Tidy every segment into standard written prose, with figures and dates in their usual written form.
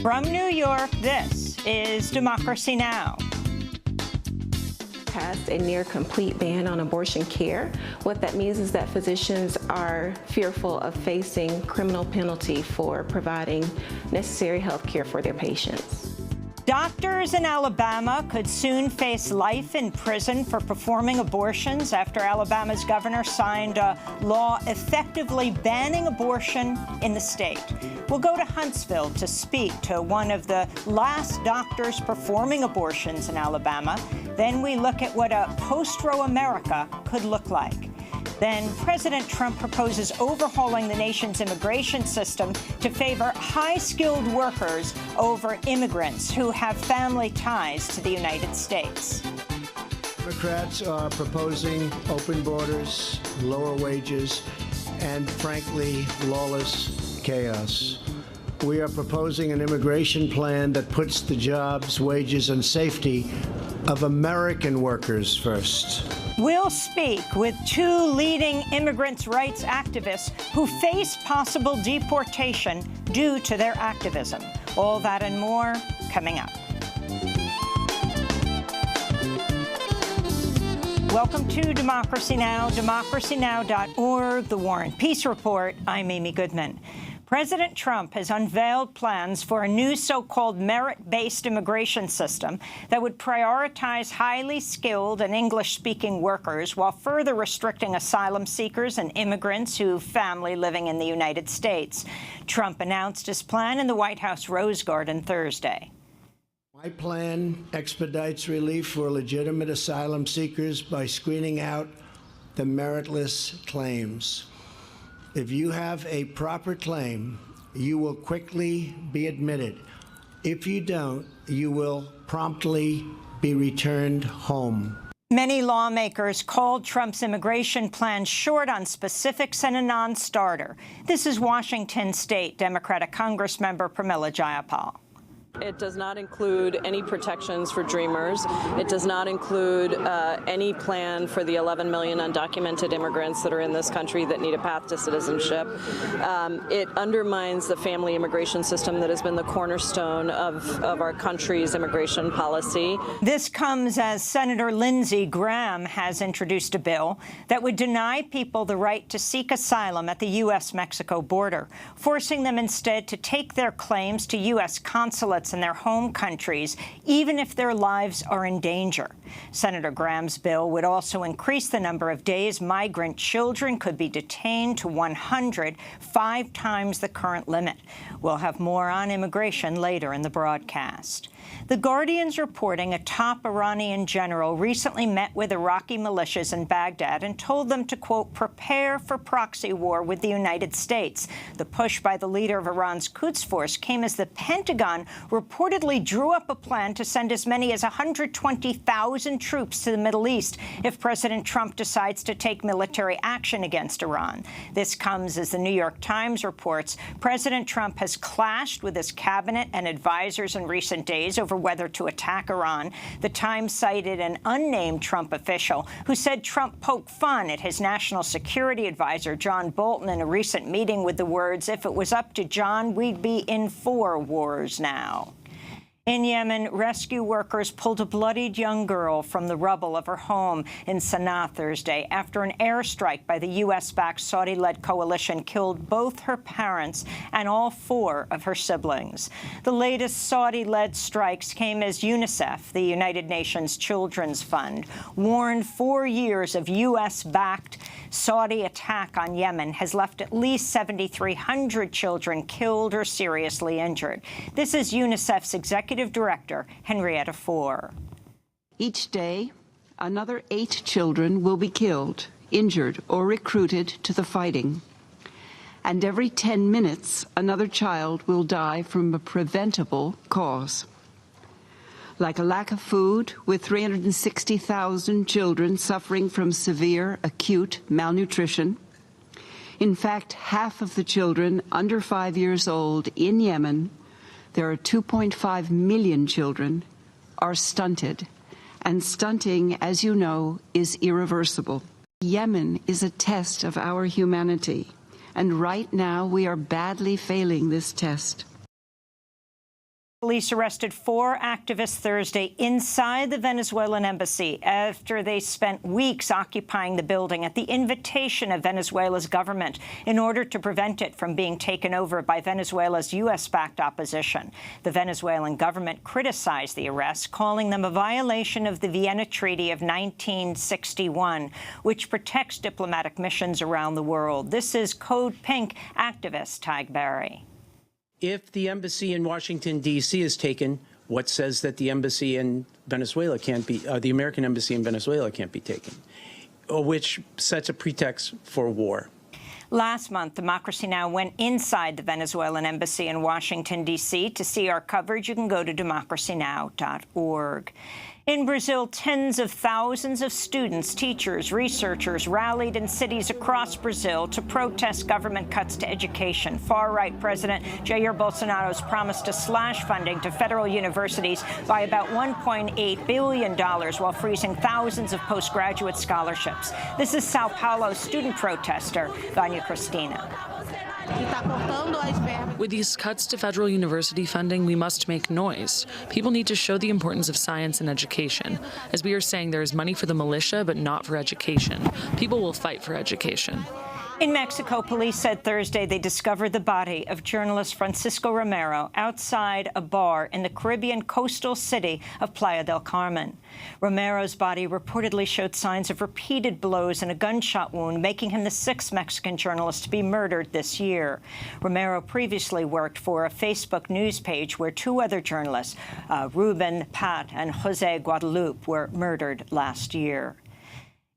From New York, this is Democracy Now! Passed a near complete ban on abortion care. What that means is that physicians are fearful of facing criminal penalty for providing necessary health care for their patients. Doctors in Alabama could soon face life in prison for performing abortions after Alabama's governor signed a law effectively banning abortion in the state. We'll go to Huntsville to speak to one of the last doctors performing abortions in Alabama. Then we look at what a post-Roe America could look like. Then President Trump proposes overhauling the nation's immigration system to favor high-skilled workers over immigrants who have family ties to the United States. Democrats are proposing open borders, lower wages, and, frankly, lawless chaos. We are proposing an immigration plan that puts the jobs, wages, and safety of American workers first. We'll speak with two leading immigrants' rights activists who face possible deportation due to their activism. All that and more coming up. Welcome to Democracy Now!, democracynow.org, The War and Peace Report. I'm Amy Goodman. President Trump has unveiled plans for a new so-called merit-based immigration system that would prioritize highly skilled and English-speaking workers while further restricting asylum seekers and immigrants who have family living in the United States. Trump announced his plan in the White House Rose Garden Thursday. My plan expedites relief for legitimate asylum seekers by screening out the meritless claims. If you have a proper claim, you will quickly be admitted. If you don't, you will promptly be returned home. Many lawmakers called Trump's immigration plan short on specifics and a non-starter. This is Washington State Democratic Congressmember Pramila Jayapal. It does not include any protections for Dreamers. It does not include any plan for the 11 million undocumented immigrants that are in this country that need a path to citizenship. It undermines the family immigration system that has been the cornerstone of our country's immigration policy. This comes as Senator Lindsey Graham has introduced a bill that would deny people the right to seek asylum at the U.S.-Mexico border, forcing them instead to take their claims to U.S. consulates in their home countries, even if their lives are in danger. Senator Graham's bill would also increase the number of days migrant children could be detained to 100, 5 times the current limit. We'll have more on immigration later in the broadcast. The Guardian's reporting a top Iranian general recently met with Iraqi militias in Baghdad and told them to, quote, prepare for proxy war with the United States. The push by the leader of Iran's Quds Force came as the Pentagon reportedly drew up a plan to send as many as 120,000 troops to the Middle East if President Trump decides to take military action against Iran. This comes as the New York Times reports President Trump has clashed with his cabinet and advisors in recent days over whether to attack Iran. The Times cited an unnamed Trump official who said Trump poked fun at his national security advisor, John Bolton, in a recent meeting with the words, "If it was up to John, we'd be in 4 wars now." In Yemen, rescue workers pulled a bloodied young girl from the rubble of her home in Sana'a Thursday after an airstrike by the U.S.-backed Saudi-led coalition killed both her parents and all 4 of her siblings. The latest Saudi-led strikes came as UNICEF, the United Nations Children's Fund, warned 4 years of U.S.-backed Saudi attack on Yemen has left at least 7,300 children killed or seriously injured. This is UNICEF's Executive Director, Henrietta Fore. Each day, another 8 children will be killed, injured, or recruited to the fighting. And every 10 minutes, another child will die from a preventable cause. Like a lack of food, with 360,000 children suffering from severe acute malnutrition. In fact, half of the children under 5 years old in Yemen, there are 2.5 million children, are stunted. And stunting, as you know, is irreversible. Yemen is a test of our humanity. And right now, we are badly failing this test. Police arrested 4 activists Thursday inside the Venezuelan embassy after they spent weeks occupying the building at the invitation of Venezuela's government in order to prevent it from being taken over by Venezuela's U.S.-backed opposition. The Venezuelan government criticized the arrests, calling them a violation of the Vienna Treaty of 1961, which protects diplomatic missions around the world. This is Code Pink activist Tig Barry. If the embassy in Washington, D.C. is taken, what says that the embassy in Venezuela can't be, the American embassy in Venezuela can't be taken, which sets a pretext for war? Last month, Democracy Now! Went inside the Venezuelan embassy in Washington, D.C. To see our coverage, you can go to democracynow.org. In Brazil, tens of thousands of students, teachers, researchers rallied in cities across Brazil to protest government cuts to education. Far-right President Jair Bolsonaro's promise to slash funding to federal universities by about $1.8 billion while freezing thousands of postgraduate scholarships. This is Sao Paulo student protester Vanya Cristina. With these cuts to federal university funding, we must make noise. People need to show the importance of science and education. As we are saying, there is money for the militia, but not for education. People will fight for education. In Mexico, police said Thursday they discovered the body of journalist Francisco Romero outside a bar in the Caribbean coastal city of Playa del Carmen. Romero's body reportedly showed signs of repeated blows and a gunshot wound, making him the 6th Mexican journalist to be murdered this year. Romero previously worked for a Facebook news page where 2 other journalists, Ruben Pat and Jose Guadalupe, were murdered last year.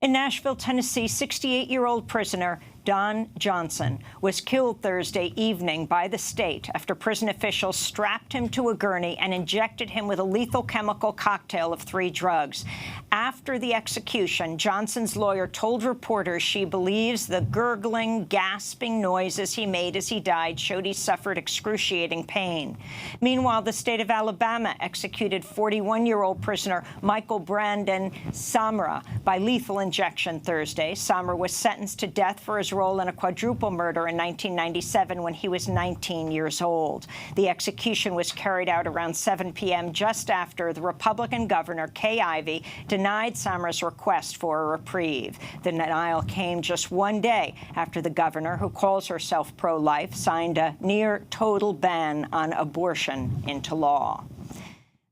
In Nashville, Tennessee, 68-year-old prisoner Don Johnson was killed Thursday evening by the state after prison officials strapped him to a gurney and injected him with a lethal chemical cocktail of 3 drugs. After the execution, Johnson's lawyer told reporters she believes the gurgling, gasping noises he made as he died showed he suffered excruciating pain. Meanwhile, the state of Alabama executed 41-year-old prisoner Michael Brandon Samra by lethal injection Thursday. Samra was sentenced to death for his role in a quadruple murder in 1997 when he was 19 years old. The execution was carried out around 7 p.m. just after the Republican governor, Kay Ivey, denied Samra's request for a reprieve. The denial came just 1 day after the governor, who calls herself pro-life, signed a near-total ban on abortion into law.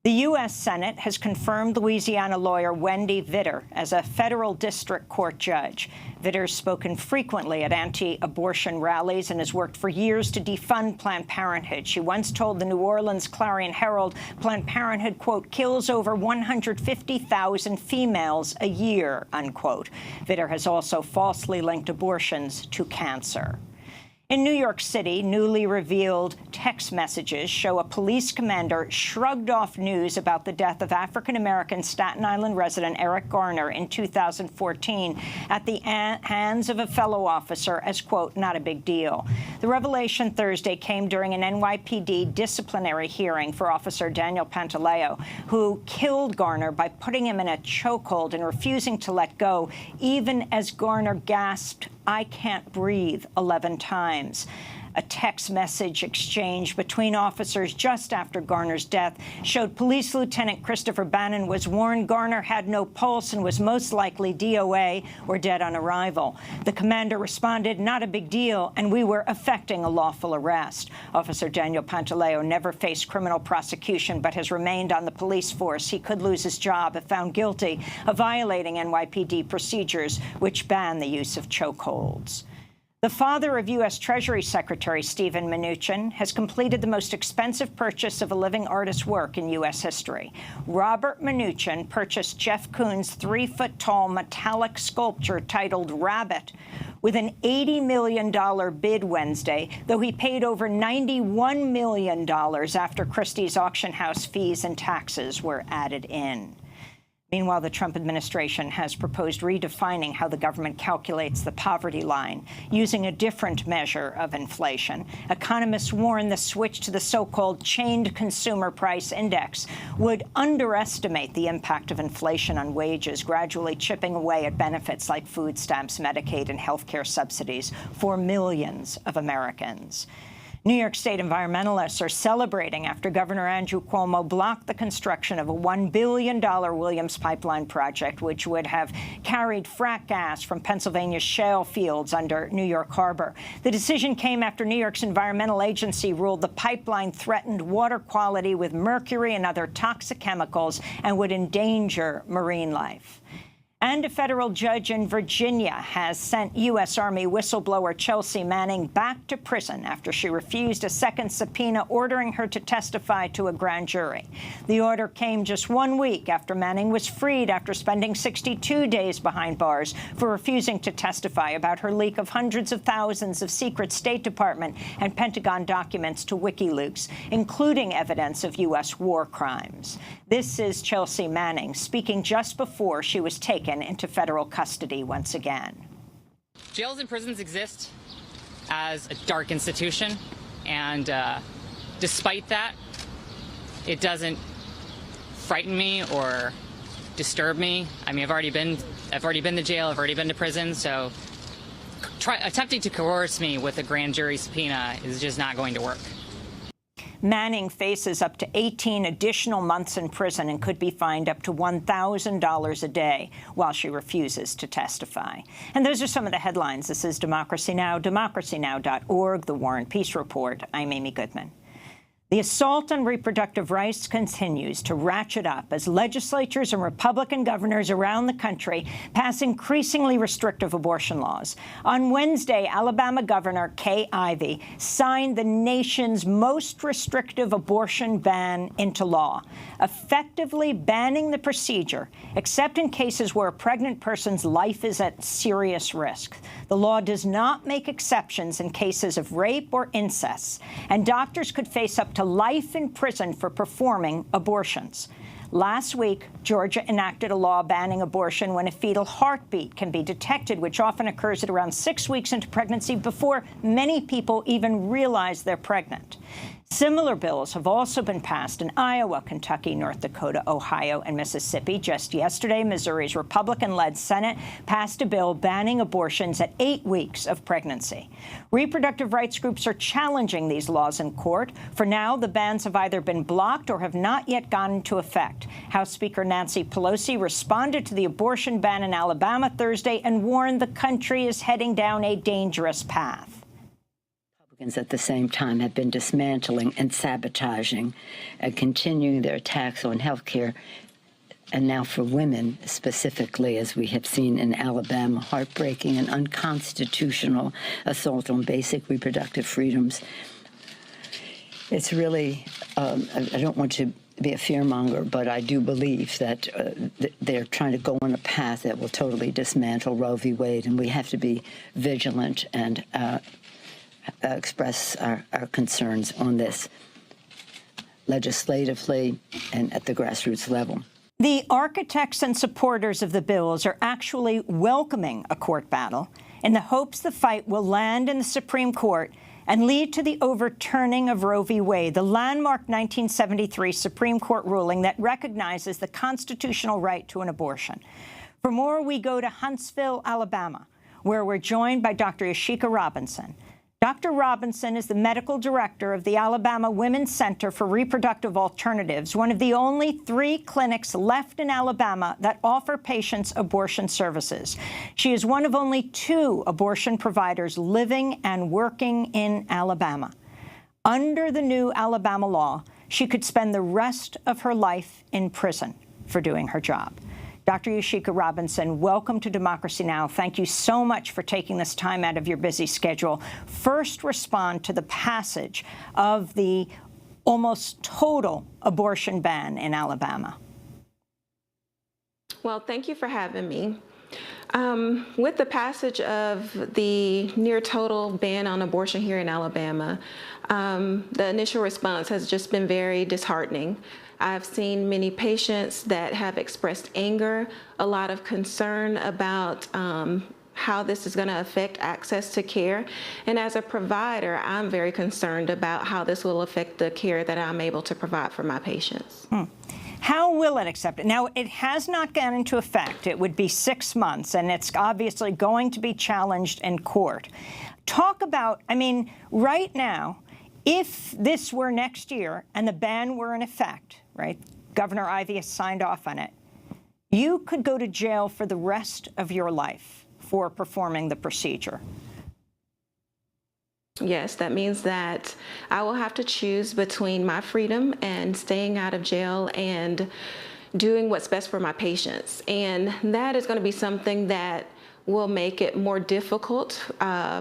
The U.S. Senate has confirmed Louisiana lawyer Wendy Vitter as a federal district court judge. Vitter's spoken frequently at anti-abortion rallies and has worked for years to defund Planned Parenthood. She once told the New Orleans Clarion Herald Planned Parenthood, quote, kills over 150,000 females a year, unquote. Vitter has also falsely linked abortions to cancer. In New York City, newly revealed text messages show a police commander shrugged off news about the death of African-American Staten Island resident Eric Garner in 2014 at the hands of a fellow officer as, quote, not a big deal. The revelation Thursday came during an NYPD disciplinary hearing for Officer Daniel Pantaleo, who killed Garner by putting him in a chokehold and refusing to let go, even as Garner gasped, "I can't breathe," 11 times. A text message exchange between officers just after Garner's death showed Police Lieutenant Christopher Bannon was warned Garner had no pulse and was most likely DOA or dead on arrival. The commander responded, "Not a big deal, and we were effecting a lawful arrest." Officer Daniel Pantaleo never faced criminal prosecution but has remained on the police force. He could lose his job if found guilty of violating NYPD procedures, which ban the use of chokeholds. The father of U.S. Treasury Secretary Steven Mnuchin has completed the most expensive purchase of a living artist's work in U.S. history. Robert Mnuchin purchased Jeff Koons' 3-foot-tall metallic sculpture titled Rabbit with an $80 million bid Wednesday, though he paid over $91 million after Christie's auction house fees and taxes were added in. Meanwhile, the Trump administration has proposed redefining how the government calculates the poverty line, using a different measure of inflation. Economists warn the switch to the so-called chained consumer price index would underestimate the impact of inflation on wages, gradually chipping away at benefits like food stamps, Medicaid, and health care subsidies for millions of Americans. New York State environmentalists are celebrating after Governor Andrew Cuomo blocked the construction of a $1 billion Williams pipeline project, which would have carried frack gas from Pennsylvania's shale fields under New York Harbor. The decision came after New York's environmental agency ruled the pipeline threatened water quality with mercury and other toxic chemicals and would endanger marine life. And a federal judge in Virginia has sent U.S. Army whistleblower Chelsea Manning back to prison after she refused a second subpoena ordering her to testify to a grand jury. The order came just 1 week after Manning was freed after spending 62 days behind bars for refusing to testify about her leak of hundreds of thousands of secret State Department and Pentagon documents to WikiLeaks, including evidence of U.S. war crimes. This is Chelsea Manning speaking just before she was taken into federal custody once again. Jails and prisons exist as a dark institution, and despite that, it doesn't frighten me or disturb me. I mean, I've already been to jail, I've already been to prison, so attempting to coerce me with a grand jury subpoena is just not going to work. Manning faces up to 18 additional months in prison and could be fined up to $1,000 a day while she refuses to testify. And those are some of the headlines. This is Democracy Now!, democracynow.org, The War and Peace Report. I'm Amy Goodman. The assault on reproductive rights continues to ratchet up as legislatures and Republican governors around the country pass increasingly restrictive abortion laws. On Wednesday, Alabama Governor Kay Ivey signed the nation's most restrictive abortion ban into law, effectively banning the procedure, except in cases where a pregnant person's life is at serious risk. The law does not make exceptions in cases of rape or incest, and doctors could face up to life in prison for performing abortions. Last week, Georgia enacted a law banning abortion when a fetal heartbeat can be detected, which often occurs at around 6 weeks into pregnancy before many people even realize they're pregnant. Similar bills have also been passed in Iowa, Kentucky, North Dakota, Ohio, and Mississippi. Just yesterday, Missouri's Republican-led Senate passed a bill banning abortions at 8 weeks of pregnancy. Reproductive rights groups are challenging these laws in court. For now, the bans have either been blocked or have not yet gone into effect. House Speaker Nancy Pelosi responded to the abortion ban in Alabama Thursday and warned the country is heading down a dangerous path. At the same time have been dismantling and sabotaging and continuing their attacks on health care, and now for women specifically, as we have seen in Alabama, heartbreaking and unconstitutional assault on basic reproductive freedoms. It's really, I don't want to be a fearmonger, but I do believe that they're trying to go on a path that will totally dismantle Roe v. Wade, and we have to be vigilant and express our concerns on this legislatively and at the grassroots level. The architects and supporters of the bills are actually welcoming a court battle in the hopes the fight will land in the Supreme Court and lead to the overturning of Roe v. Wade, the landmark 1973 Supreme Court ruling that recognizes the constitutional right to an abortion. For more, we go to Huntsville, Alabama, where we're joined by Dr. Yashika Robinson. Dr. Robinson is the medical director of the Alabama Women's Center for Reproductive Alternatives, one of the only 3 clinics left in Alabama that offer patients abortion services. She is one of only 2 abortion providers living and working in Alabama. Under the new Alabama law, she could spend the rest of her life in prison for doing her job. Dr. Yashika Robinson, welcome to Democracy Now! Thank you so much for taking this time out of your busy schedule. First, respond to the passage of the almost total abortion ban in Alabama. Well, thank you for having me. With the passage of the near total ban on abortion here in Alabama, the initial response has just been very disheartening. I've seen many patients that have expressed anger, a lot of concern about how this is going to affect access to care. And as a provider, I'm very concerned about how this will affect the care that I'm able to provide for my patients. How will it accept it? Now, it has not gone into effect. It would be 6 months, and it's obviously going to be challenged in court. Talk about, I mean, right now, If this were next year and the ban were in effect, right, Governor Ivey has signed off on it, you could go to jail for the rest of your life for performing the procedure. Yes, that means that I will have to choose between my freedom and staying out of jail and doing what's best for my patients. And that is going to be something that will make it more difficult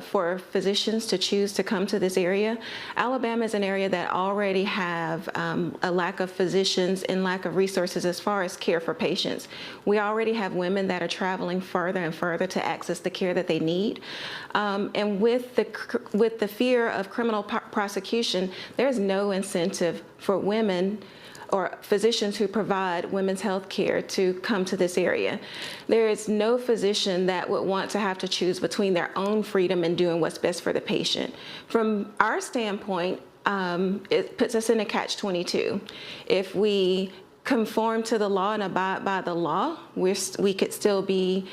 for physicians to choose to come to this area. Alabama is an area that already have a lack of physicians and lack of resources as far as care for patients. We already have women that are traveling further and further to access the care that they need. And with the fear of criminal prosecution, there's no incentive for women or physicians who provide women's health care to come to this area. There is no physician that would want to have to choose between their own freedom and doing what's best for the patient. From our standpoint, it puts us in a catch-22. If we conform to the law and abide by the law, we could still be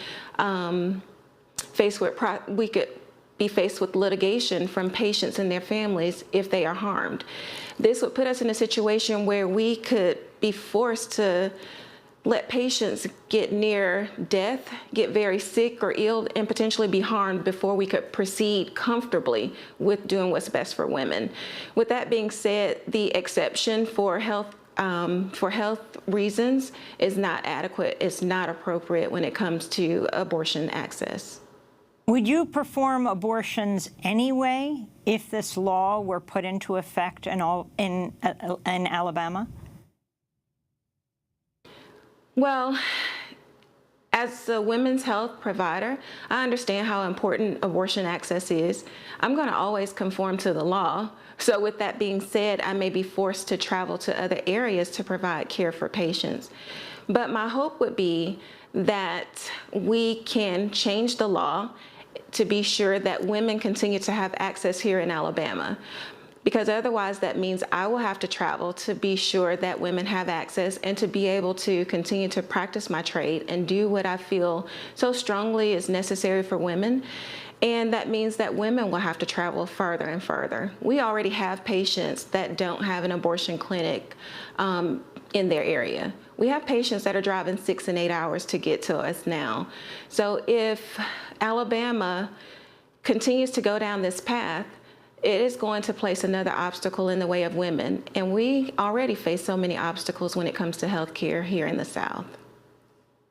faced with litigation from patients and their families if they are harmed. This would put us in a situation where we could be forced to let patients get near death, get very sick or ill, and potentially be harmed before we could proceed comfortably with doing what's best for women. With that being said, the exception for health reasons is not adequate. It's not appropriate when it comes to abortion access. Would you perform abortions anyway if this law were put into effect in Alabama? Well, as a women's health provider, I understand how important abortion access is. I'm going to always conform to the law. So with that being said, I may be forced to travel to other areas to provide care for patients. But my hope would be that we can change the law to be sure that women continue to have access here in Alabama. Because otherwise that means I will have to travel to be sure that women have access and to be able to continue to practice my trade and do what I feel so strongly is necessary for women. And that means that women will have to travel further and further. We already have patients that don't have an abortion clinic in their area. We have patients that are driving 6 and 8 hours to get to us now. So if Alabama continues to go down this path, it is going to place another obstacle in the way of women. And we already face so many obstacles when it comes to health care here in the South.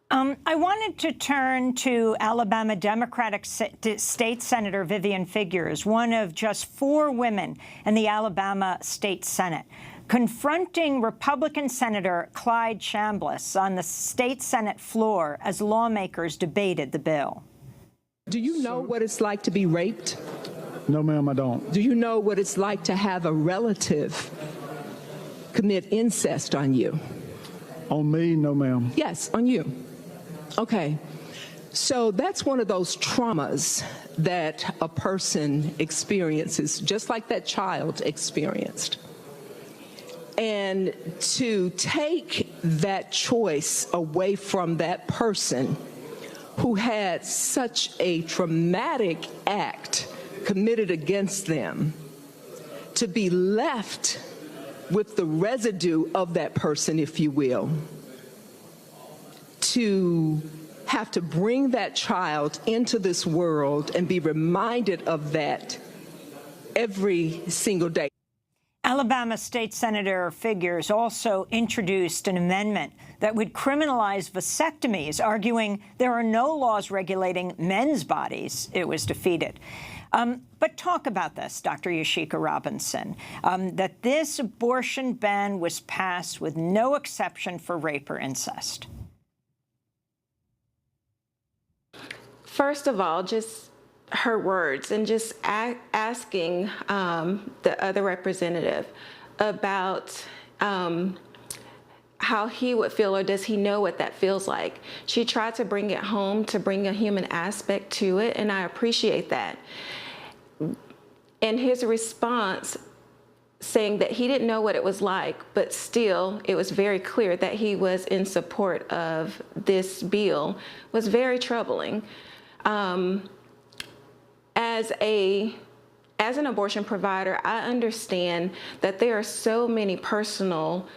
I wanted to turn to Alabama Democratic State Senator Vivian Figures, one of just 4 women in the Alabama State Senate, confronting Republican Senator Clyde Chambliss on the state Senate floor as lawmakers debated the bill. Do you know what it's like to be raped? No, ma'am, I don't. Do you know what it's like to have a relative commit incest on you? On me? No, ma'am. Yes, on you. Okay. So that's one of those traumas that a person experiences, just like that child experienced. And to take that choice away from that person who had such a traumatic act committed against them, to be left with the residue of that person, if you will, to have to bring that child into this world and be reminded of that every single day. Alabama State Senator Figures also introduced an amendment that would criminalize vasectomies, arguing there are no laws regulating men's bodies. It was defeated. But talk about this, Dr. Yashika Robinson, that this abortion ban was passed with no exception for rape or incest. First of all, just her words and just asking the other representative about how he would feel, or does he know what that feels like. She tried to bring it home, to bring a human aspect to it, and I appreciate that. And his response, saying that he didn't know what it was like, but still it was very clear that he was in support of this bill, was very troubling. As a as an abortion provider, I understand that there are so many personal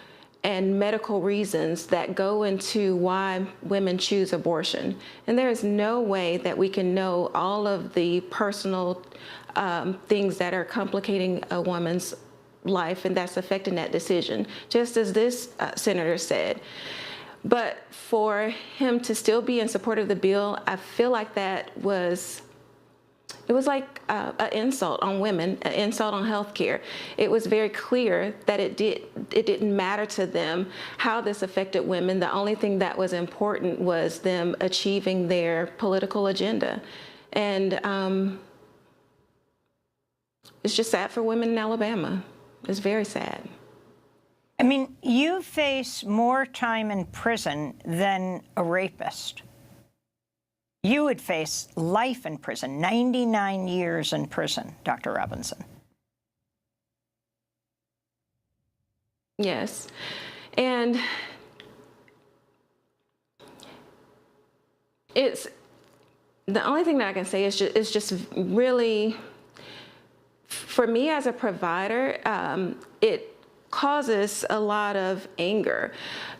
and medical reasons that go into why women choose abortion. And there is no way that we can know all of the personal things that are complicating a woman's life and that's affecting that decision, just as this senator said. But for him to still be in support of the bill, I feel like it was like an insult on women, an insult on healthcare. It was very clear that it didn't matter to them how this affected women. The only thing that was important was them achieving their political agenda. And it's just sad for women in Alabama. It's very sad. I mean, you face more time in prison than a rapist. You would face life in prison, 99 years in prison, Dr. Robinson. Yes. And it's the only thing that I can say is just really, for me as a provider, it causes a lot of anger.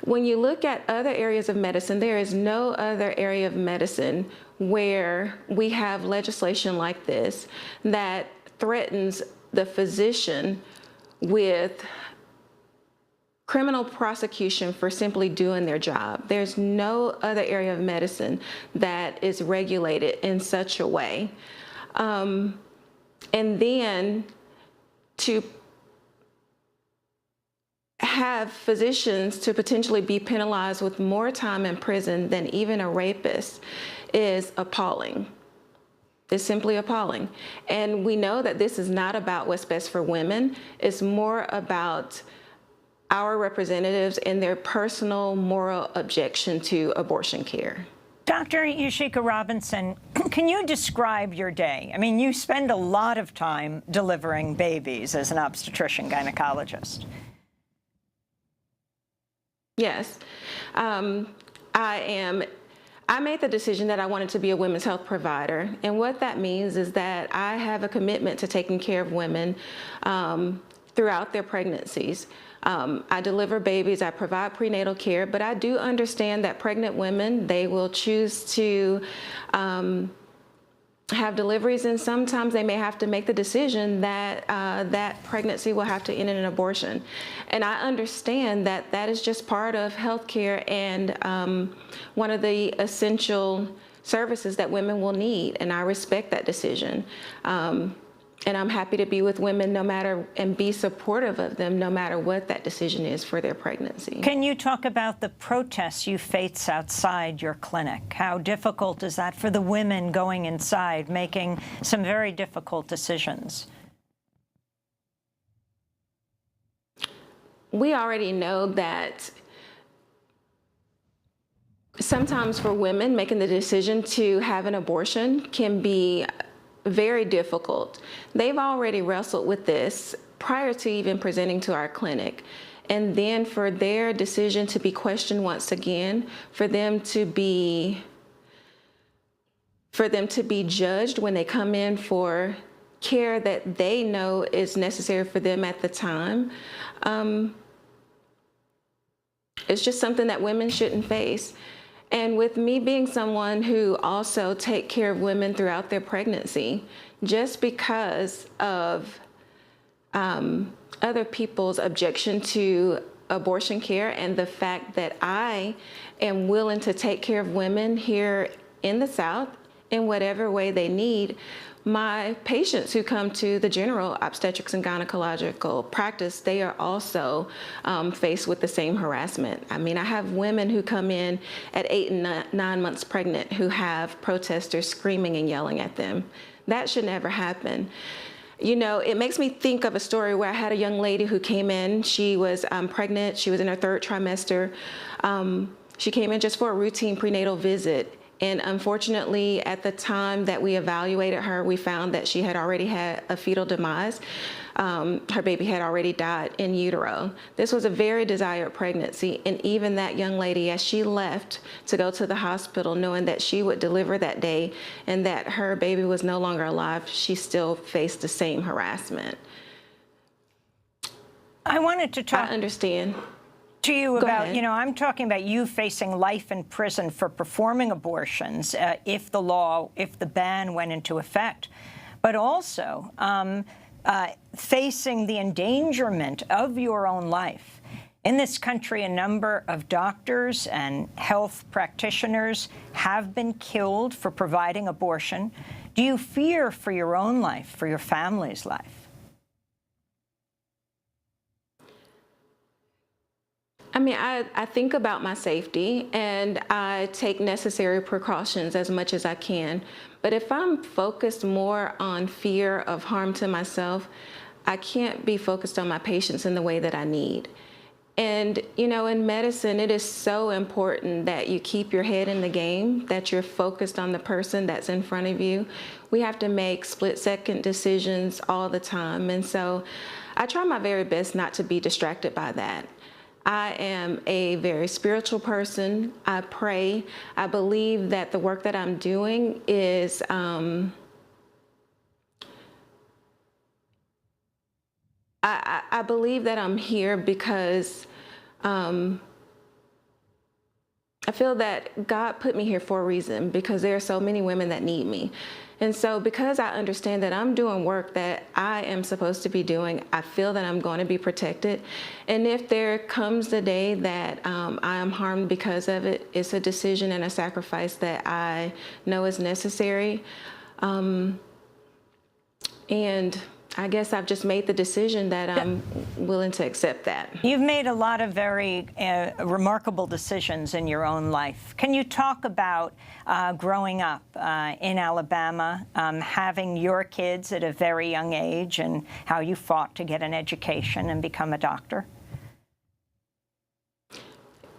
When you look at other areas of medicine, there is no other area of medicine where we have legislation like this that threatens the physician with criminal prosecution for simply doing their job. There's no other area of medicine that is regulated in such a way. And then to have physicians to potentially be penalized with more time in prison than even a rapist is appalling. It's simply appalling. And we know that this is not about what's best for women. It's more about our representatives and their personal moral objection to abortion care. Dr. Yashika Robinson, can you describe your day? I mean, you spend a lot of time delivering babies as an obstetrician gynecologist. Yes. I made the decision that I wanted to be a women's health provider. And what that means is that I have a commitment to taking care of women throughout their pregnancies. I deliver babies, I provide prenatal care, but I do understand that pregnant women, they will choose to have deliveries, and sometimes they may have to make the decision that that pregnancy will have to end in an abortion. And I understand that that is just part of healthcare and one of the essential services that women will need, and I respect that decision. And I'm happy to be with women no matter, and be supportive of them no matter what that decision is for their pregnancy. Can you talk about the protests you face outside your clinic? How difficult is that for the women going inside, making some very difficult decisions? We already know that sometimes for women, making the decision to have an abortion can be very difficult. They've already wrestled with this prior to even presenting to our clinic. And then for their decision to be questioned once again, for them to be judged when they come in for care that they know is necessary for them at the time, it's just something that women shouldn't face. And with me being someone who also take care of women throughout their pregnancy, just because of other people's objection to abortion care and the fact that I am willing to take care of women here in the South in whatever way they need, my patients who come to the general obstetrics and gynecological practice, they are also faced with the same harassment. I mean, I have women who come in at 8 and 9 months pregnant who have protesters screaming and yelling at them. That should never happen. You know, it makes me think of a story where I had a young lady who came in. She was pregnant. She was in her 3rd trimester. She came in just for a routine prenatal visit. And unfortunately, at the time that we evaluated her, we found that she had already had a fetal demise. Her baby had already died in utero. This was a very desired pregnancy, and even that young lady, as she left to go to the hospital, knowing that she would deliver that day and that her baby was no longer alive, she still faced the same harassment. I wanted to talk I understand. To you Go about, ahead. you know, I'm talking about you facing life in prison for performing abortions if the ban went into effect, but also facing the endangerment of your own life. In this country, a number of doctors and health practitioners have been killed for providing abortion. Do you fear for your own life, for your family's life? I mean, I think about my safety and I take necessary precautions as much as I can. But if I'm focused more on fear of harm to myself, I can't be focused on my patients in the way that I need. And, you know, in medicine, it is so important that you keep your head in the game, that you're focused on the person that's in front of you. We have to make split-second decisions all the time. And so I try my very best not to be distracted by that. I am a very spiritual person. I pray. I believe that the work that I'm doing is I believe that I'm here because I feel that God put me here for a reason, because there are so many women that need me. And so because I understand that I'm doing work that I am supposed to be doing, I feel that I'm going to be protected. And if there comes the day that I am harmed because of it, it's a decision and a sacrifice that I know is necessary. And I guess I've just made the decision that I'm willing to accept that. You've made a lot of very remarkable decisions in your own life. Can you talk about growing up in Alabama, having your kids at a very young age, and how you fought to get an education and become a doctor?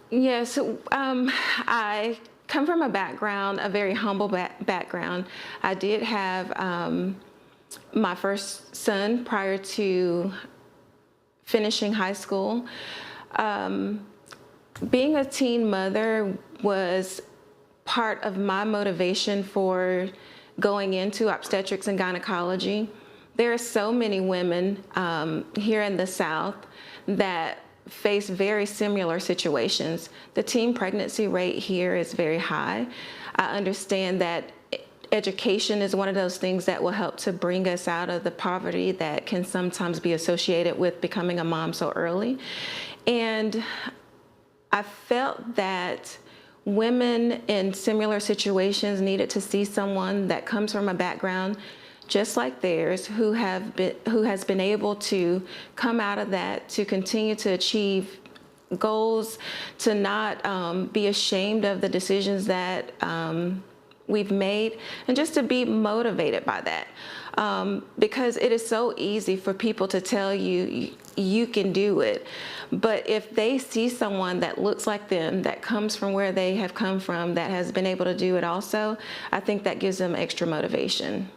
Yes, I come from a background, a very humble background. I did have my first son prior to finishing high school. Being a teen mother was part of my motivation for going into obstetrics and gynecology. There are so many women here in the South that face very similar situations. The teen pregnancy rate here is very high. I understand that education is one of those things that will help to bring us out of the poverty that can sometimes be associated with becoming a mom so early. And I felt that women in similar situations needed to see someone that comes from a background just like theirs, who has been able to come out of that, to continue to achieve goals, to not be ashamed of the decisions that we've made, and just to be motivated by that. Because it is so easy for people to tell you, you can do it. But if they see someone that looks like them, that comes from where they have come from, that has been able to do it also, I think that gives them extra motivation.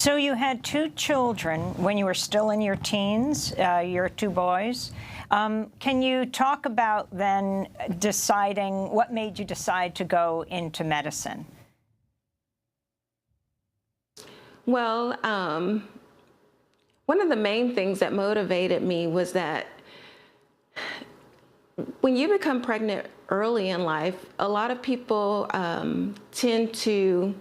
So you had two children when you were still in your teens, your two boys. Can you talk about then deciding, what made you decide to go into medicine? Well, one of the main things that motivated me was that when you become pregnant early in life, a lot of people tend to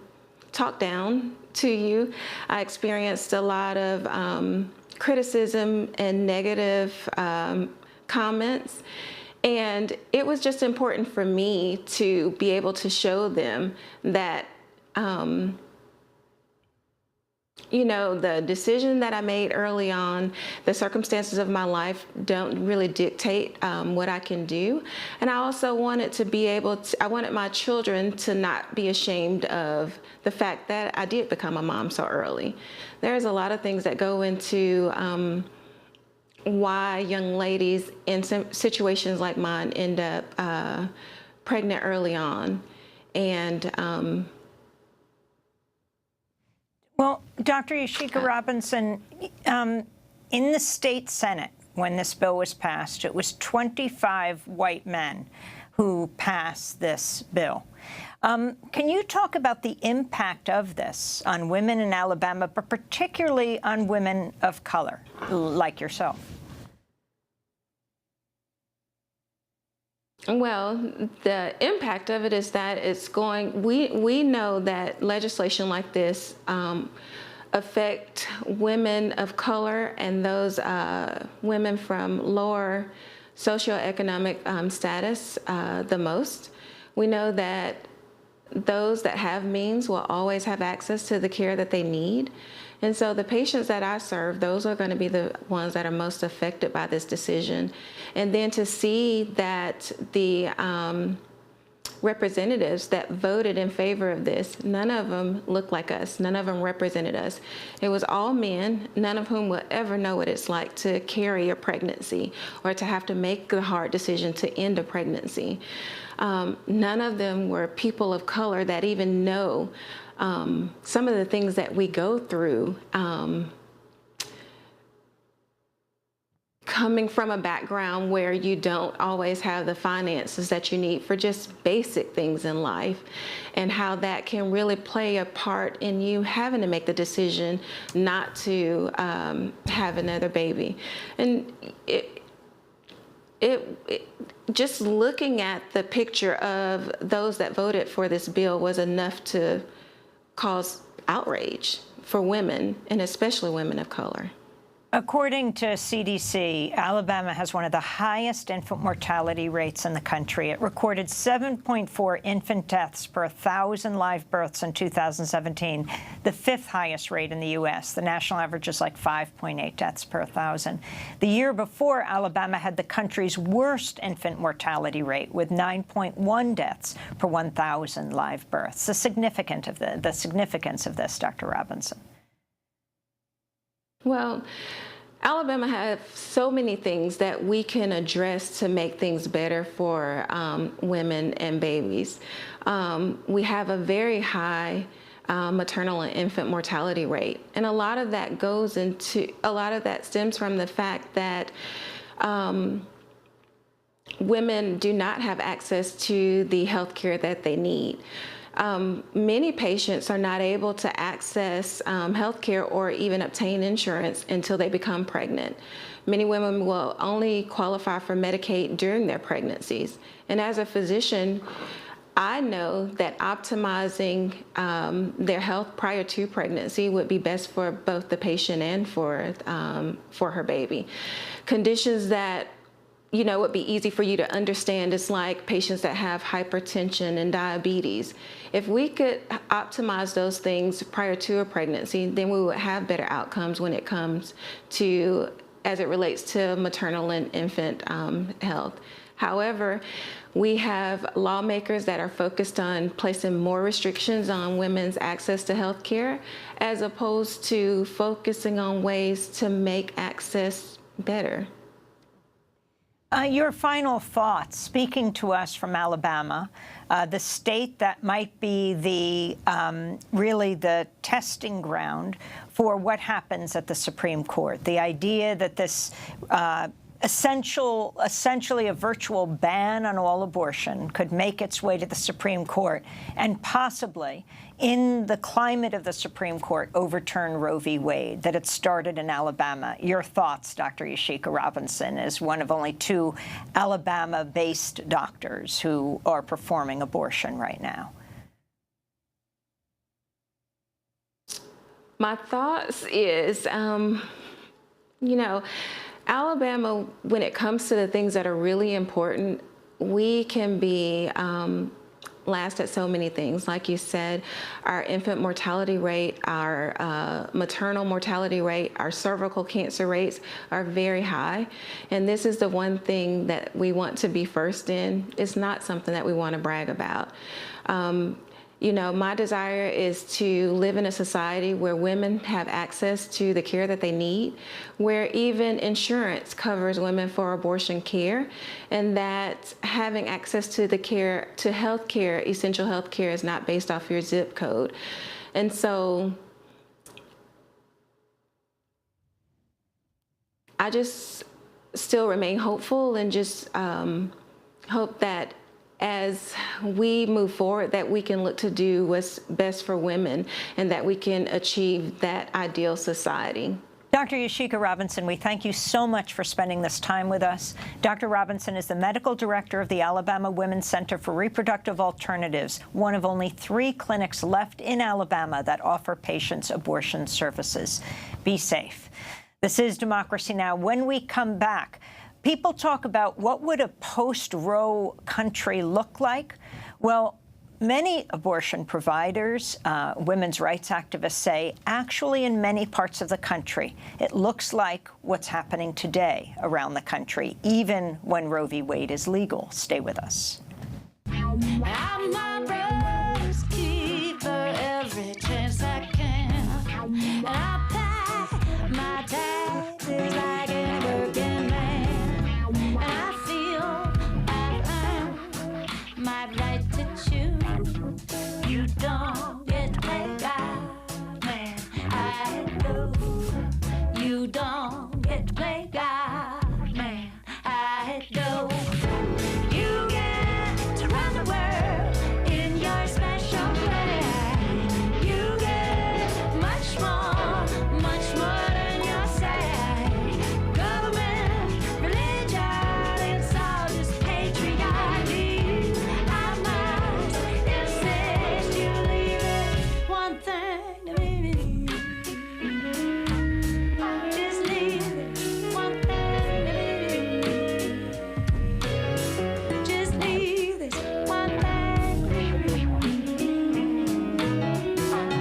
talk down to you. I experienced a lot of criticism and negative comments. And it was just important for me to be able to show them that you know, the decision that I made early on, the circumstances of my life don't really dictate what I can do. And I also wanted to be able to, I wanted my children to not be ashamed of the fact that I did become a mom so early. There's a lot of things that go into why young ladies in some situations like mine end up pregnant early on. And Well, Dr. Yashika Robinson, in the state Senate, when this bill was passed, it was 25 white men who passed this bill. Can you talk about the impact of this on women in Alabama, but particularly on women of color, like yourself? Well, the impact of it is that it's going, we know that legislation like this affect women of color and those women from lower socioeconomic status the most. We know that those that have means will always have access to the care that they need. And so the patients that I serve, those are going to be the ones that are most affected by this decision. And then to see that the representatives that voted in favor of this, none of them look like us. None of them represented us. It was all men, none of whom will ever know what it's like to carry a pregnancy or to have to make the hard decision to end a pregnancy. None of them were people of color that even know some of the things that we go through, coming from a background where you don't always have the finances that you need for just basic things in life, and how that can really play a part in you having to make the decision not to have another baby. And just looking at the picture of those that voted for this bill was enough to cause outrage for women, and especially women of color. According to CDC, Alabama has one of the highest infant mortality rates in the country. It recorded 7.4 infant deaths per 1,000 live births in 2017, the fifth highest rate in the U.S. The national average is like 5.8 deaths per 1,000. The year before, Alabama had the country's worst infant mortality rate, with 9.1 deaths per 1,000 live births. The significance of this, Dr. Robinson. Well, Alabama has so many things that we can address to make things better for women and babies. We have a very high maternal and infant mortality rate, and a lot of that stems from the fact that women do not have access to the health care that they need. Many patients are not able to access health care or even obtain insurance until they become pregnant. Many women will only qualify for Medicaid during their pregnancies. And as a physician, I know that optimizing their health prior to pregnancy would be best for both the patient and for her baby. Conditions that would be easy for you to understand is like patients that have hypertension and diabetes. If we could optimize those things prior to a pregnancy, then we would have better outcomes when it comes to, as it relates to maternal and infant health. However, we have lawmakers that are focused on placing more restrictions on women's access to health care, as opposed to focusing on ways to make access better. Your final thoughts, speaking to us from Alabama, the state that might be the really the testing ground for what happens at the Supreme Court. The idea that this essentially a virtual ban on all abortion could make its way to the Supreme Court and possibly, in the climate of the Supreme Court, overturn Roe v. Wade, that it started in Alabama. Your thoughts, Dr. Yashika Robinson, as one of only 2 Alabama-based doctors who are performing abortion right now. My thoughts is, Alabama, when it comes to the things that are really important, we can be last at so many things. Like you said, our infant mortality rate, our maternal mortality rate, our cervical cancer rates are very high. And this is the one thing that we want to be first in. It's not something that we want to brag about. You know, my desire is to live in a society where women have access to the care that they need, where even insurance covers women for abortion care, and that having access to the care, to health care, essential health care, is not based off your zip code. And so I just still remain hopeful and just hope that as we move forward, that we can look to do what's best for women and that we can achieve that ideal society. Dr. Yashika Robinson, we thank you so much for spending this time with us. Dr. Robinson is the medical director of the Alabama Women's Center for Reproductive Alternatives, one of only 3 clinics left in Alabama that offer patients abortion services. Be safe. This is Democracy Now! When we come back, people talk about what would a post-Roe country look like? Well, many abortion providers, women's rights activists say, actually in many parts of the country, it looks like what's happening today around the country, even when Roe v. Wade is legal. Stay with us. I'm my brother's keeper every chance I can. And I pay my taxes like a working man. And I feel I've earned my right to choose. You don't get to play God, man. I know. You don't get to play God, man. I know. You get to run the world in your special way. You get much more than your say. Government, religion, it's all just patriarchy. I must insist you leave it one thing to me. Just leave it one thing to me. Just leave this one thing.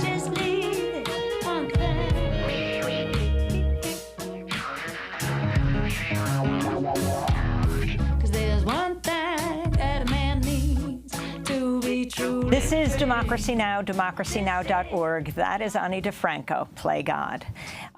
Just leave this one thing. 'Cause there's one thing that a man needs to be true. This is Democracy Now!, democracynow.org. That is Ani DeFranco, Play God.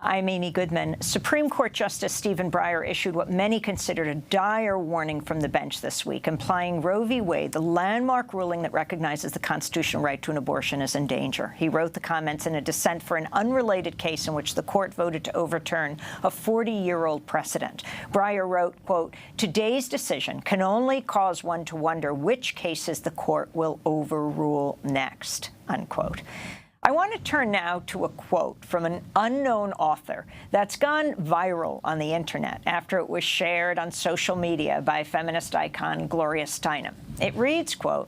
I'm Amy Goodman. Supreme Court Justice Stephen Breyer issued what many considered a dire warning from the bench this week, implying Roe v. Wade, the landmark ruling that recognizes the constitutional right to an abortion, is in danger. He wrote the comments in a dissent for an unrelated case in which the court voted to overturn a 40-year-old precedent. Breyer wrote, quote, "Today's decision can only cause one to wonder which cases the court will overrule next," unquote. I want to turn now to a quote from an unknown author that's gone viral on the internet after it was shared on social media by feminist icon Gloria Steinem. It reads, quote,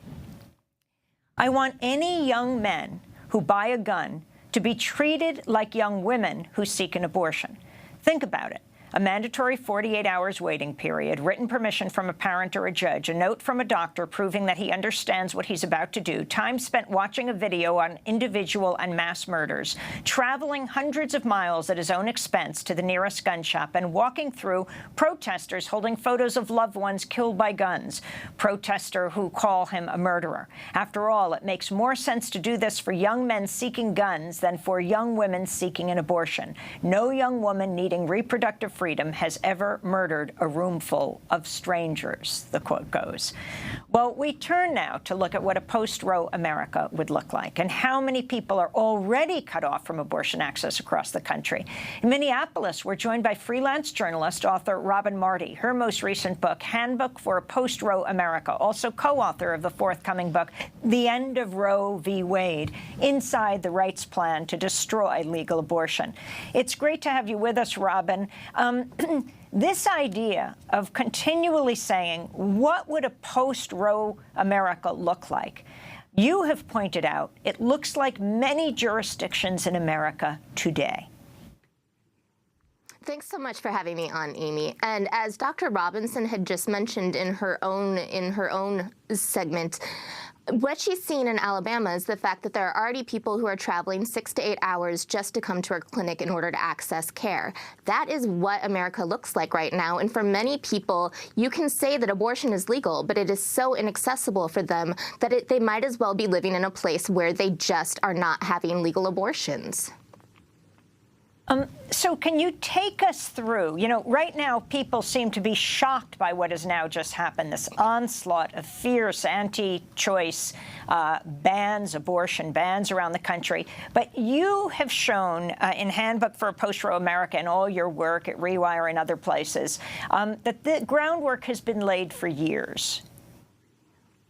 "I want any young men who buy a gun to be treated like young women who seek an abortion. Think about it. A mandatory 48 hours waiting period, written permission from a parent or a judge, a note from a doctor proving that he understands what he's about to do, time spent watching a video on individual and mass murders, traveling hundreds of miles at his own expense to the nearest gun shop, and walking through protesters holding photos of loved ones killed by guns, protesters who call him a murderer. After all, it makes more sense to do this for young men seeking guns than for young women seeking an abortion. No young woman needing reproductive freedom has ever murdered a roomful of strangers," the quote goes. Well, we turn now to look at what a post-Roe America would look like and how many people are already cut off from abortion access across the country. In Minneapolis, we're joined by freelance journalist, author Robin Marty. Her most recent book, Handbook for a Post-Roe America, also co-author of the forthcoming book, The End of Roe v. Wade, Inside the Rights Plan to Destroy Legal Abortion. It's great to have you with us, Robin. This idea of continually saying, what would a post-Roe America look like? You have pointed out it looks like many jurisdictions in America today. Thanks so much for having me on, Amy. And as Dr. Robinson had just mentioned in her own segment, what she's seen in Alabama is the fact that there are already people who are traveling 6 to 8 hours just to come to her clinic in order to access care. That is what America looks like right now. And for many people, you can say that abortion is legal, but it is so inaccessible for them that they might as well be living in a place where they just are not having legal abortions. So can you take us through, right now people seem to be shocked by what has now just happened, this onslaught of fierce anti-choice bans, abortion bans around the country. But you have shown in Handbook for a Post-Roe America and all your work at Rewire and other places that the groundwork has been laid for years.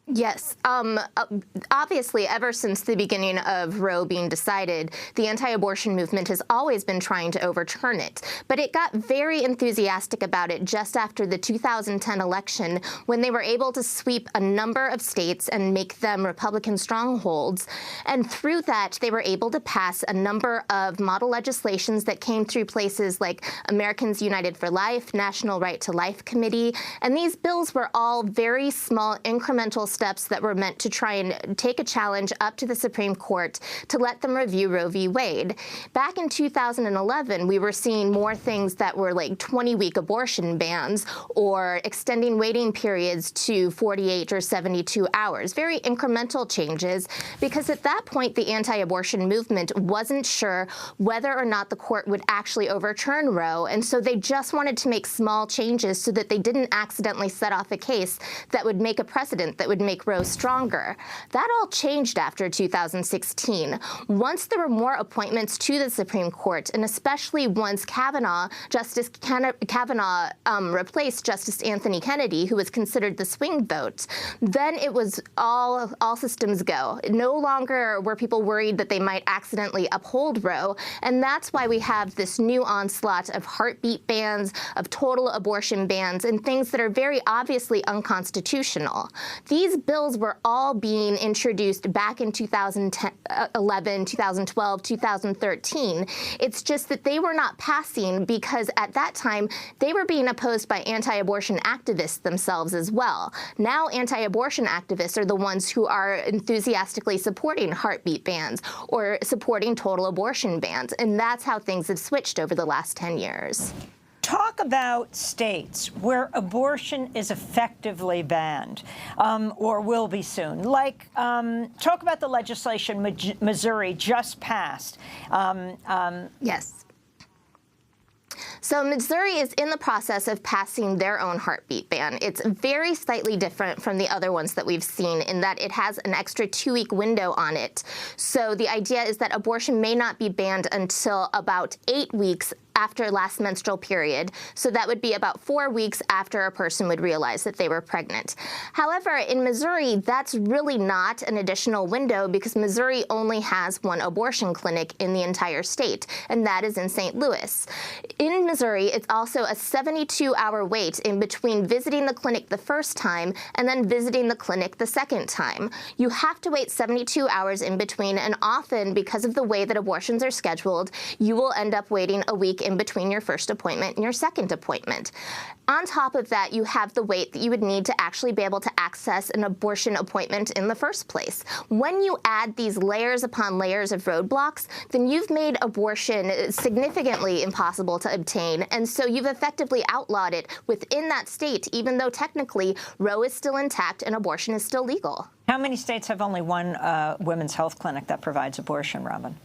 Yes. Obviously, ever since the beginning of Roe being decided, the anti-abortion movement has always been trying to overturn it. But it got very enthusiastic about it just after the 2010 election, when they were able to sweep a number of states and make them Republican strongholds. And through that, they were able to pass a number of model legislations that came through places like Americans United for Life, National Right to Life Committee. And these bills were all very small, incremental steps that were meant to try and take a challenge up to the Supreme Court to let them review Roe v. Wade. Back in 2011, we were seeing more things that were like 20-week abortion bans or extending waiting periods to 48 or 72 hours, very incremental changes, because at that point, the anti-abortion movement wasn't sure whether or not the court would actually overturn Roe, and so they just wanted to make small changes so that they didn't accidentally set off a case that would make a precedent that would make Roe stronger. That all changed after 2016. Once there were more appointments to the Supreme Court, and especially once Justice Kavanaugh replaced Justice Anthony Kennedy, who was considered the swing vote, then it was all systems go. No longer were people worried that they might accidentally uphold Roe, and that's why we have this new onslaught of heartbeat bans, of total abortion bans, and things that are very obviously unconstitutional. These bills were all being introduced back in 2011, 2012, 2013. It's just that they were not passing because at that time they were being opposed by anti-abortion activists themselves as well. Now anti-abortion activists are the ones who are enthusiastically supporting heartbeat bans or supporting total abortion bans, and that's how things have switched over the last 10 years. Talk about states where abortion is effectively banned, or will be soon. Talk about the legislation Missouri just passed. Yes. So Missouri is in the process of passing their own heartbeat ban. It's very slightly different from the other ones that we've seen in that it has an extra 2-week window on it. So the idea is that abortion may not be banned until about 8 weeks after last menstrual period. So that would be about 4 weeks after a person would realize that they were pregnant. However, in Missouri, that's really not an additional window because Missouri only has one abortion clinic in the entire state, and that is in St. Louis. In Missouri, it's also a 72-hour wait in between visiting the clinic the first time and then visiting the clinic the second time. You have to wait 72 hours in between, and often, because of the way that abortions are scheduled, you will end up waiting a week in between your first appointment and your second appointment. On top of that, you have the wait that you would need to actually be able to access an abortion appointment in the first place. When you add these layers upon layers of roadblocks, then you've made abortion significantly impossible to obtain, and so you've effectively outlawed it within that state, even though technically Roe is still intact and abortion is still legal. How many states have only one women's health clinic that provides abortion, Robin?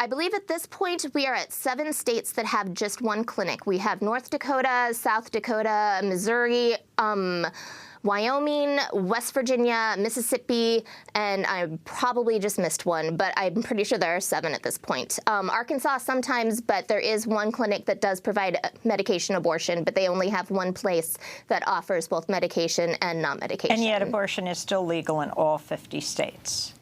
I believe at this point we are at 7 states that have just one clinic. We have North Dakota, South Dakota, Missouri, Wyoming, West Virginia, Mississippi, and I probably just missed one, but I'm pretty sure there are 7 at this point. Arkansas sometimes, but there is one clinic that does provide medication abortion, but they only have one place that offers both medication and non-medication. And yet abortion is still legal in all 50 states.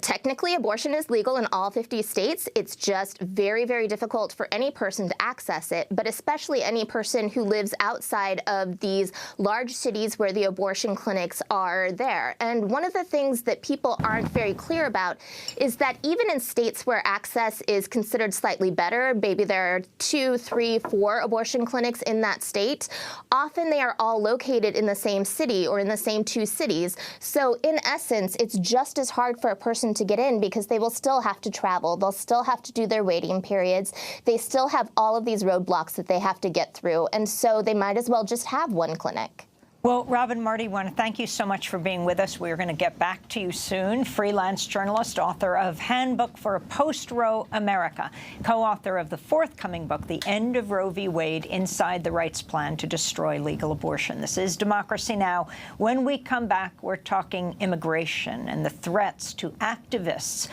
technically, abortion is legal in all 50 states. It's just very, very difficult for any person to access it, but especially any person who lives outside of these large cities where the abortion clinics are there. And one of the things that people aren't very clear about is that even in states where access is considered slightly better, maybe there are 2, 3, 4 abortion clinics in that state, often they are all located in the same city or in the same 2 cities. So in essence, it's just as hard for a person to get in because they will still have to travel. They'll still have to do their waiting periods. They still have all of these roadblocks that they have to get through. And so they might as well just have one clinic. Well, Robin Marty, I want to thank you so much for being with us. We're going to get back to you soon. Freelance journalist, author of Handbook for a Post-Roe America, co-author of the forthcoming book, The End of Roe v. Wade, Inside the Rights Plan to Destroy Legal Abortion. This is Democracy Now! When we come back, we're talking immigration and the threats to activists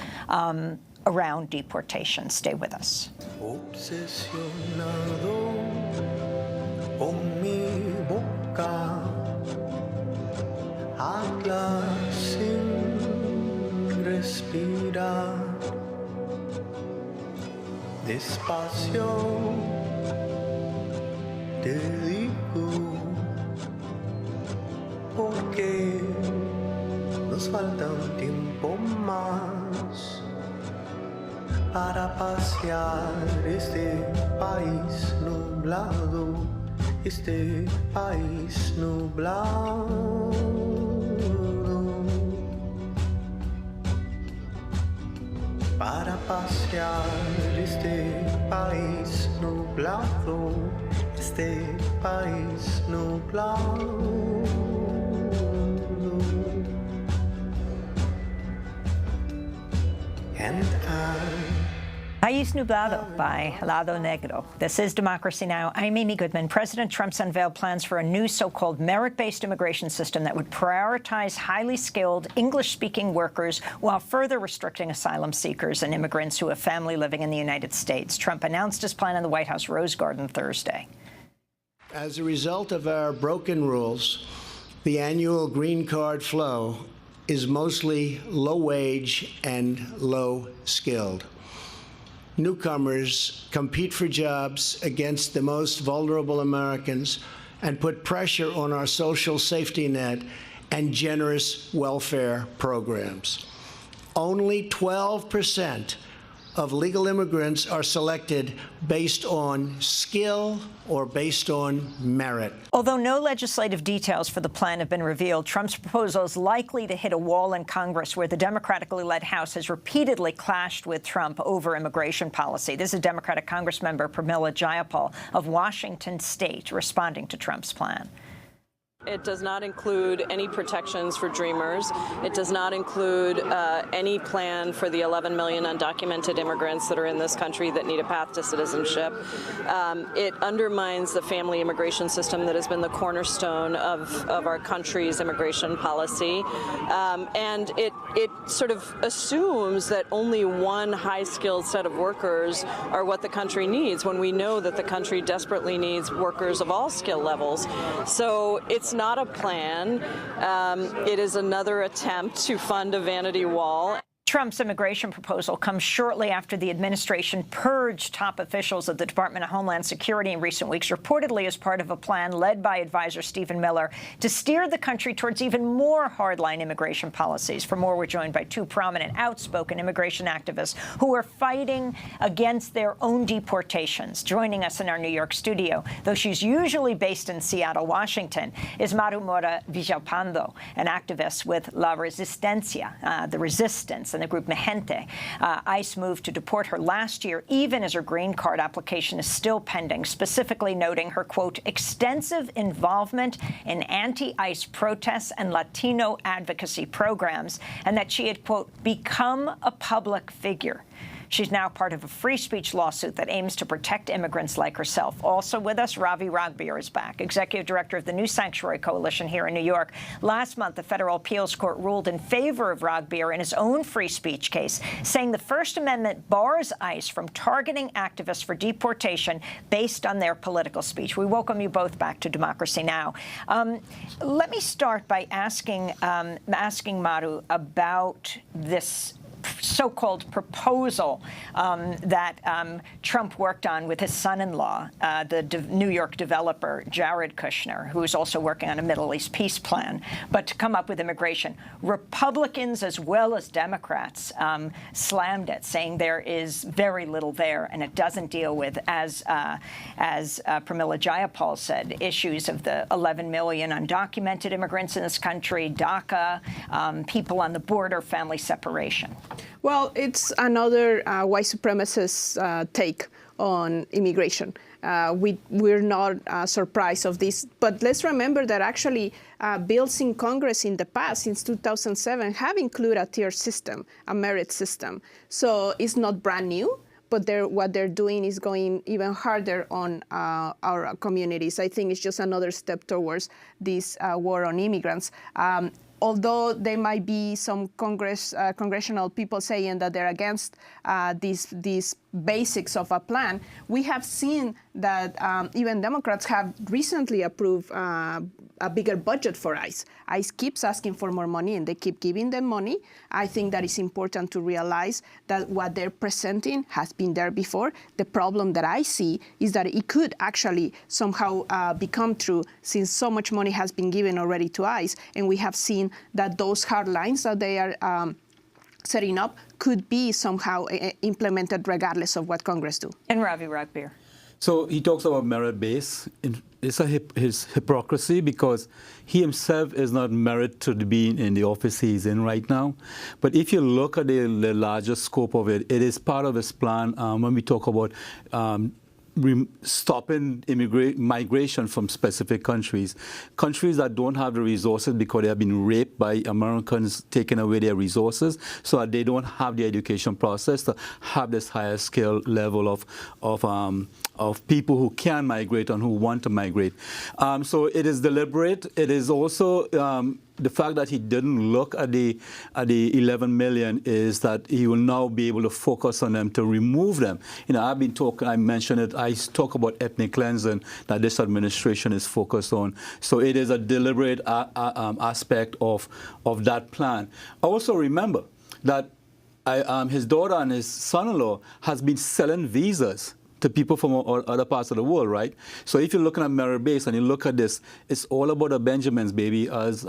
around deportation. Stay with us. Habla sin respirar, despacio te digo, porque nos falta un tiempo más para pasear este país nublado, este país nublado. Para pasear este país nublado, este país nublado. And País Nublado by Helado Negro. This is Democracy Now! I'm Amy Goodman. President Trump's unveiled plans for a new so-called merit-based immigration system that would prioritize highly skilled English-speaking workers while further restricting asylum seekers and immigrants who have family living in the United States. Trump announced his plan in the White House Rose Garden Thursday. As a result of our broken rules, the annual green card flow is mostly low-wage and low-skilled. Newcomers compete for jobs against the most vulnerable Americans and put pressure on our social safety net and generous welfare programs. Only 12% of legal immigrants are selected based on skill or based on merit. Although no legislative details for the plan have been revealed, Trump's proposal is likely to hit a wall in Congress where the Democratically led House has repeatedly clashed with Trump over immigration policy. This is Democratic Congressmember Pramila Jayapal of Washington State responding to Trump's plan. It does not include any protections for Dreamers. It does not include any plan for the 11 million undocumented immigrants that are in this country that need a path to citizenship. It undermines the family immigration system that has been the cornerstone of our country's immigration policy. And it sort of assumes that only one high-skilled set of workers are what the country needs, when we know that the country desperately needs workers of all skill levels. So it's not a plan. It is another attempt to fund a vanity wall. Trump's immigration proposal comes shortly after the administration purged top officials of the Department of Homeland Security in recent weeks, reportedly as part of a plan led by advisor Stephen Miller to steer the country towards even more hardline immigration policies. For more, we're joined by two prominent, outspoken immigration activists who are fighting against their own deportations. Joining us in our New York studio, though she's usually based in Seattle, Washington, is Maru Mora Villalpando, an activist with La Resistencia, the Resistance, and the group Mejente. ICE moved to deport her last year, even as her green card application is still pending, specifically noting her, quote, extensive involvement in anti-ICE protests and Latino advocacy programs, and that she had, quote, become a public figure. She's now part of a free speech lawsuit that aims to protect immigrants like herself. Also with us, Ravi Ragbir is back, executive director of the New Sanctuary Coalition here in New York. Last month, the federal appeals court ruled in favor of Ragbir in his own free speech case, saying the First Amendment bars ICE from targeting activists for deportation based on their political speech. We welcome you both back to Democracy Now! Let me start by asking Maru about this so-called proposal that Trump worked on with his son-in-law, the New York developer Jared Kushner, who is also working on a Middle East peace plan, but to come up with immigration. Republicans as well as Democrats slammed it, saying there is very little there, and it doesn't deal with, as Pramila Jayapal said, issues of the 11 million undocumented immigrants in this country, DACA, people on the border, family separation. Well, it's another white supremacist take on immigration. We're not surprised of this, but let's remember that actually bills in Congress in the past, since 2007, have included a tier system, a merit system. So it's not brand new, but what they're doing is going even harder on our communities. I think it's just another step towards this war on immigrants. Although there might be some congressional people saying that they're against these basics of a plan, we have seen that even Democrats have recently approved a bigger budget for ICE. ICE keeps asking for more money, and they keep giving them money. I think that it's important to realize that what they're presenting has been there before. The problem that I see is that it could actually somehow become true, since so much money has been given already to ICE, and we have seen that those hard lines that they are setting up could be somehow implemented regardless of what Congress do. And Ravi Ragbir. So he talks about merit-based. It's his hypocrisy, because he himself is not merit to be in the office he's in right now. But if you look at the larger scope of it, it is part of his plan when we talk about stopping migration from specific countries that don't have the resources because they have been raped by Americans, taking away their resources, so that they don't have the education process to have this higher skill level of people who can migrate and who want to migrate. So it is deliberate. It is also the fact that he didn't look at the 11 million is that he will now be able to focus on them to remove them. You know, I've been talking, I mentioned it, I talk about ethnic cleansing that this administration is focused on. So it is a deliberate aspect of that plan. Also remember that his daughter and his son-in-law has been selling visas to people from other parts of the world, right? So if you're looking at merit-based and you look at this, it's all about the Benjamins, baby, as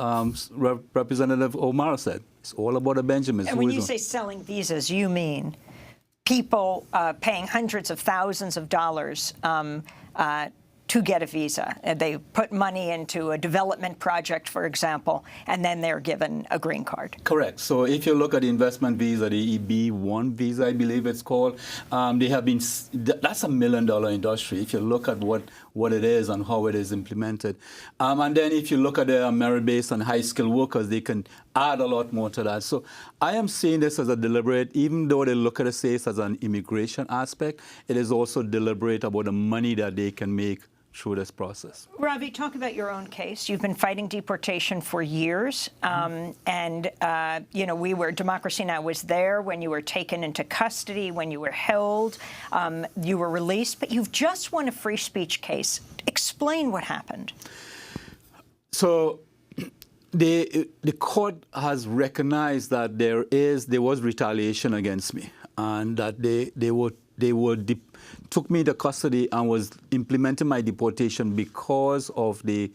Representative Omar said. It's all about the Benjamins. And when you say selling visas, you mean people paying hundreds of thousands of dollars to get a visa. They put money into a development project, for example, and then they're given a green card. Correct. So if you look at the investment visa, the EB-1 visa, I believe it's called, they have been, that's $1 million industry if you look at what it is and how it is implemented. And then if you look at the merit-based and high-skilled workers, they can add a lot more to that. So I am seeing this as a deliberate, even though they look at it, say, as an immigration aspect, it is also deliberate about the money that they can make through this process. Ravi, talk about your own case. You've been fighting deportation for years, and you know, Democracy Now! Was there when you were taken into custody, when you were held, you were released, but you've just won a free speech case. Explain what happened. So the court has recognized that there was retaliation against me, and that they took me to custody and was implementing my deportation because of the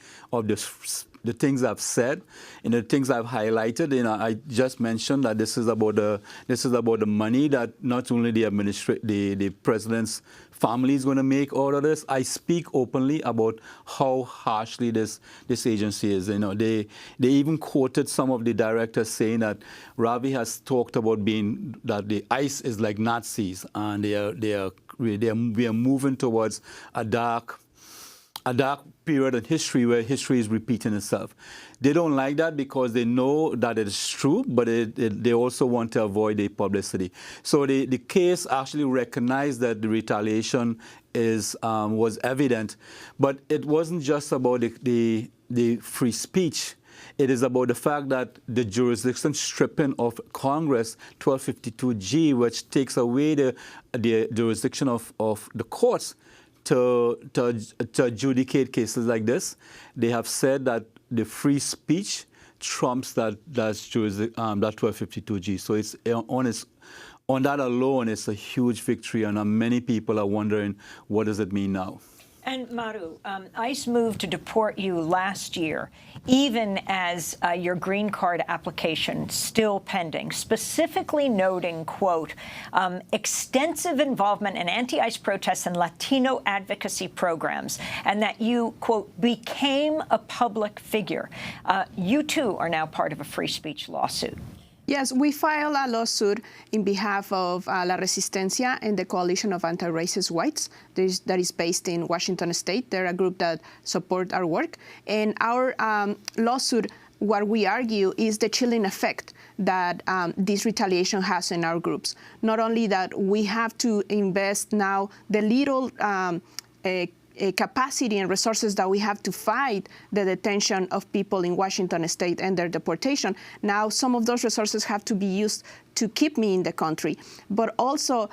things I've said and the things I've highlighted. You know, I just mentioned that this is about the money that not only the president's family is going to make out of this. I speak openly about how harshly this agency is. You know, they even quoted some of the directors saying that Ravi has talked about that the ICE is like Nazis, and we are moving towards a dark period in history where history is repeating itself. They don't like that because they know that it's true, but they also want to avoid the publicity. So the case actually recognized that the retaliation was evident, but it wasn't just about the free speech. It is about the fact that the jurisdiction stripping of Congress 1252G, which takes away the jurisdiction of the courts to adjudicate cases like this. They have said that the free speech trumps that 1252G. So it's on that alone, it's a huge victory, and many people are wondering, what does it mean now? And Maru, ICE moved to deport you last year, even as your green card application still pending, specifically noting, quote, extensive involvement in anti-ICE protests and Latino advocacy programs, and that you, quote, became a public figure. You, too, are now part of a free speech lawsuit. Yes, we filed a lawsuit in behalf of La Resistencia and the Coalition of Anti-Racist Whites that is based in Washington State. They're a group that support our work. And our lawsuit, what we argue, is the chilling effect that this retaliation has in our groups. Not only that we have to invest now the little capacity and resources that we have to fight the detention of people in Washington State and their deportation. Now, some of those resources have to be used to keep me in the country. But also,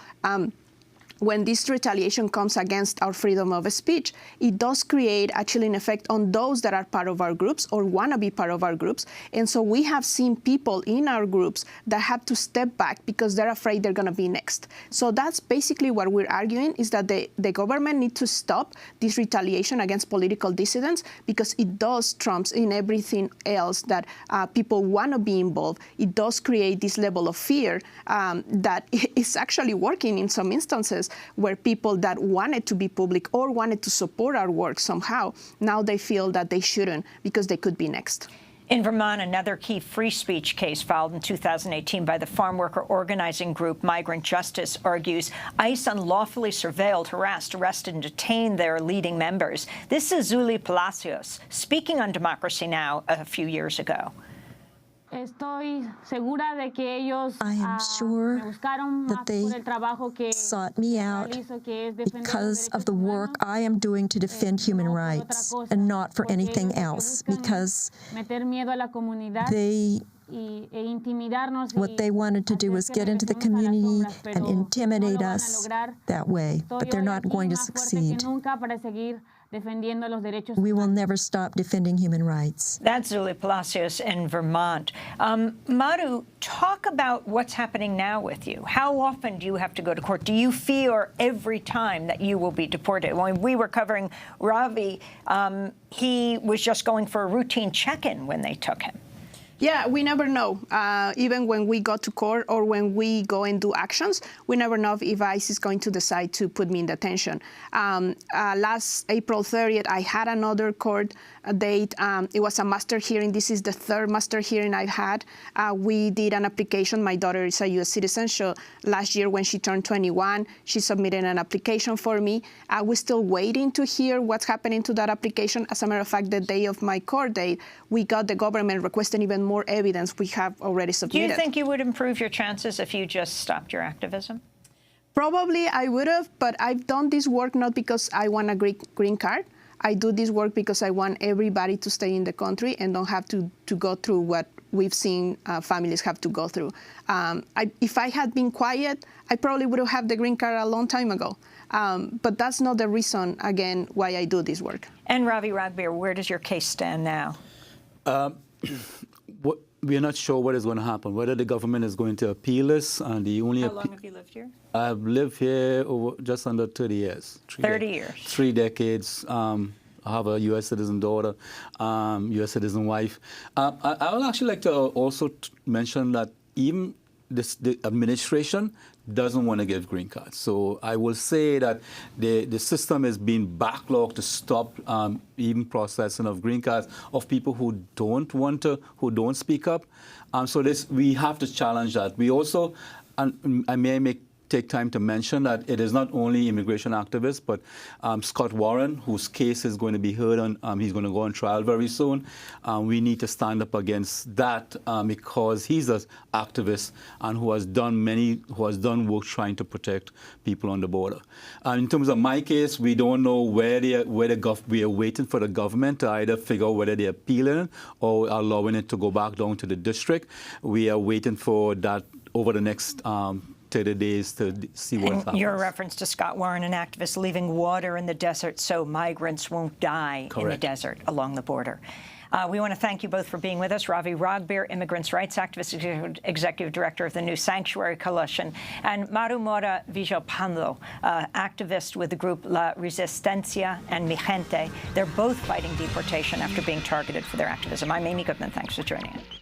when this retaliation comes against our freedom of speech, it does create a chilling effect on those that are part of our groups or want to be part of our groups. And so we have seen people in our groups that have to step back because they're afraid they're going to be next. So that's basically what we're arguing, is that the government needs to stop this retaliation against political dissidents, because it does trumps in everything else that people want to be involved. It does create this level of fear that is actually working in some instances, where people that wanted to be public or wanted to support our work somehow, now they feel that they shouldn't because they could be next. In Vermont, another key free speech case filed in 2018 by the farm worker organizing group Migrant Justice argues ICE unlawfully surveilled, harassed, arrested, and detained their leading members. This is Zuli Palacios speaking on Democracy Now! A few years ago. I am sure that they sought me out because of the work I am doing to defend human rights and not for anything else, because what they wanted to do was get into the community and intimidate us that way, but they're not going to succeed. We will never stop defending human rights. That's Zuli Palacios in Vermont. Maru, talk about what's happening now with you. How often do you have to go to court? Do you fear every time that you will be deported? When we were covering Ravi, he was just going for a routine check-in when they took him. Yeah, we never know. Even when we go to court or when we go and do actions, we never know if ICE is going to decide to put me in detention. Last April 30th, I had another court date. It was a master hearing. This is the third master hearing I've had. We did an application. My daughter is a U.S. citizen, so last year when she turned 21, she submitted an application for me. We're still waiting to hear what's happening to that application. As a matter of fact, the day of my court date, we got the government requesting even more evidence we have already submitted. Do you think you would improve your chances if you just stopped your activism? Probably I would have, but I've done this work not because I want a green card. I do this work because I want everybody to stay in the country and don't have to go through what we've seen families have to go through. If I had been quiet, I probably would have had the green card a long time ago. But that's not the reason, again, why I do this work. And Ravi Ragbir, where does your case stand now? We are not sure what is going to happen, whether the government is going to appeal this. And the only How long have you lived here? I've lived here over just under 30 years. 30 years. 3 decades. I have a U.S. citizen daughter, U.S. citizen wife. I would actually like to also mention that even the administration doesn't want to give green cards. So I will say that the system is being backlogged to stop even processing of green cards of people who don't want to, who don't speak up. So we have to challenge that. We also, and I may take time to mention that it is not only immigration activists, but Scott Warren, whose case is going to be heard on, he's going to go on trial very soon. We need to stand up against that because he's an activist and who has done work trying to protect people on the border. In terms of my case, we don't know we are waiting for the government to either figure out whether they're appealing or allowing it to go back down to the district. We are waiting for that over the next 30 days to see what happens. Your reference to Scott Warren, an activist leaving water in the desert so migrants won't die in the desert along the border. We want to thank you both for being with us. Ravi Ragbir, immigrants' rights activist, executive director of the New Sanctuary Coalition, and Marumora Vijaypando, activist with the group La Resistencia and Mi Gente. They're both fighting deportation after being targeted for their activism. I'm Amy Goodman. Thanks for joining us.